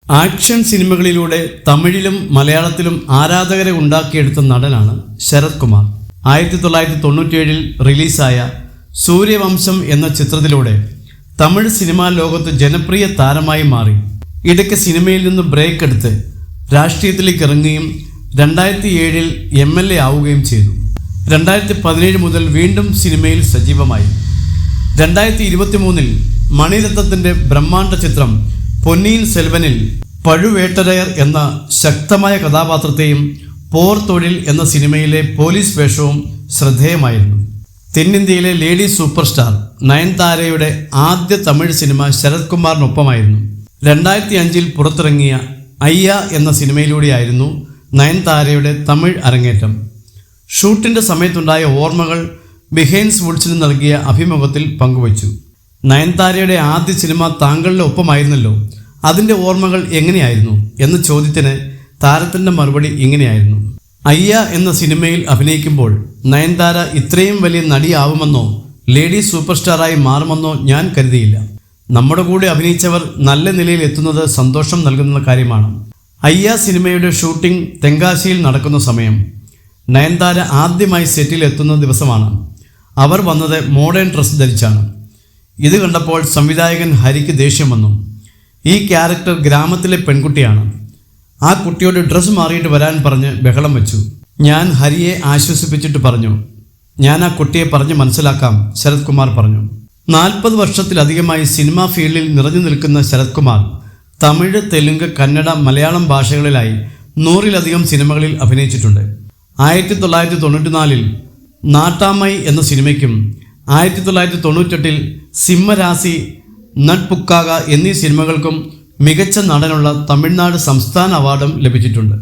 Action സിനിമകളിലൂടെ തമിഴിലും മലയാളത്തിലും ആരാധകരെ ഉണ്ടാക്കിയെടുത്ത നടനാണ് ശരത് കുമാർ. 1997 റിലീസായ സൂര്യവംശം എന്ന ചിത്രത്തിലൂടെ തമിഴ് സിനിമാ ലോകത്ത് ജനപ്രിയ താരമായി മാറി. ഇടയ്ക്ക് സിനിമയിൽ നിന്ന് ബ്രേക്ക് എടുത്ത് രാഷ്ട്രീയത്തിലേക്ക് ഇറങ്ങുകയും 2007 MLA ആവുകയും ചെയ്തു. 2017 മുതൽ വീണ്ടും സിനിമയിൽ സജീവമായി. 2023 മണിരത്നത്തിൻ്റെ ബ്രഹ്മാണ്ഡ ചിത്രം പൊന്നിയിൻ സെൽവനിൽ പഴുവേട്ടരയർ എന്ന ശക്തമായ കഥാപാത്രത്തെയും പോർ തൊഴിൽ എന്ന സിനിമയിലെ പോലീസ് വേഷവും ശ്രദ്ധേയമായിരുന്നു. തെന്നിന്ത്യയിലെ ലേഡി സൂപ്പർ സ്റ്റാർ നയൻതാരയുടെ ആദ്യ തമിഴ് സിനിമ ശരത് കുമാറിനൊപ്പമായിരുന്നു. 2005 പുറത്തിറങ്ങിയ അയ്യ എന്ന സിനിമയിലൂടെയായിരുന്നു നയൻതാരയുടെ തമിഴ് അരങ്ങേറ്റം. ഷൂട്ടിൻ്റെ സമയത്തുണ്ടായ ഓർമ്മകൾ ബിഹൈൻഡ് വുഡ്സിന് നൽകിയ അഭിമുഖത്തിൽ പങ്കുവച്ചു. നയൻതാരയുടെ ആദ്യ സിനിമ താങ്കളുടെ ഒപ്പമായിരുന്നല്ലോ, അതിൻ്റെ ഓർമ്മകൾ എങ്ങനെയായിരുന്നു എന്ന ചോദ്യത്തിന് താരത്തിൻ്റെ മറുപടി ഇങ്ങനെയായിരുന്നു: അയ്യ എന്ന സിനിമയിൽ അഭിനയിക്കുമ്പോൾ നയൻതാര ഇത്രയും വലിയ നടിയാവുമെന്നോ ലേഡി സൂപ്പർ സ്റ്റാറായി മാറുമെന്നോ ഞാൻ കരുതിയില്ല. നമ്മുടെ കൂടെ അഭിനയിച്ചവർ നല്ല നിലയിൽ എത്തുന്നത് സന്തോഷം നൽകുന്ന കാര്യമാണ്. അയ്യ സിനിമയുടെ ഷൂട്ടിംഗ് തെങ്കാശിയിൽ നടക്കുന്ന സമയം നയൻതാര ആദ്യമായി സെറ്റിൽ എത്തുന്ന ദിവസമാണ്. അവർ വന്നത് മോഡേൺ ഡ്രസ്സ് ധരിച്ചാണ്. ഇത് കണ്ടപ്പോൾ സംവിധായകൻ ഹരിക്ക് ദേഷ്യം വന്നു. ഈ ക്യാരക്ടർ ഗ്രാമത്തിലെ പെൺകുട്ടിയാണ്, ആ കുട്ടിയോട് ഡ്രസ്സ് മാറിയിട്ട് വരാൻ പറഞ്ഞ് ബഹളം വെച്ചു. ഞാൻ ഹരിയെ ആശ്വസിപ്പിച്ചിട്ട് പറഞ്ഞു, ഞാൻ ആ കുട്ടിയെ പറഞ്ഞ് മനസ്സിലാക്കാം, ശരത് കുമാർ പറഞ്ഞു. 40 വർഷത്തിലധികമായി സിനിമാ ഫീൽഡിൽ നിറഞ്ഞു നിൽക്കുന്ന ശരത് കുമാർ തമിഴ്, തെലുങ്ക്, കന്നഡ, മലയാളം ഭാഷകളിലായി 100-ലധികം സിനിമകളിൽ അഭിനയിച്ചിട്ടുണ്ട്. 1994 നാട്ടാമൈ എന്ന സിനിമയ്ക്കും 1998 സിംഹരാശി, നട്പുക്കാക എന്നീ സിനിമകൾക്കും മികച്ച നടനുള്ള തമിഴ്നാട് സംസ്ഥാന അവാർഡും ലഭിച്ചിട്ടുണ്ട്.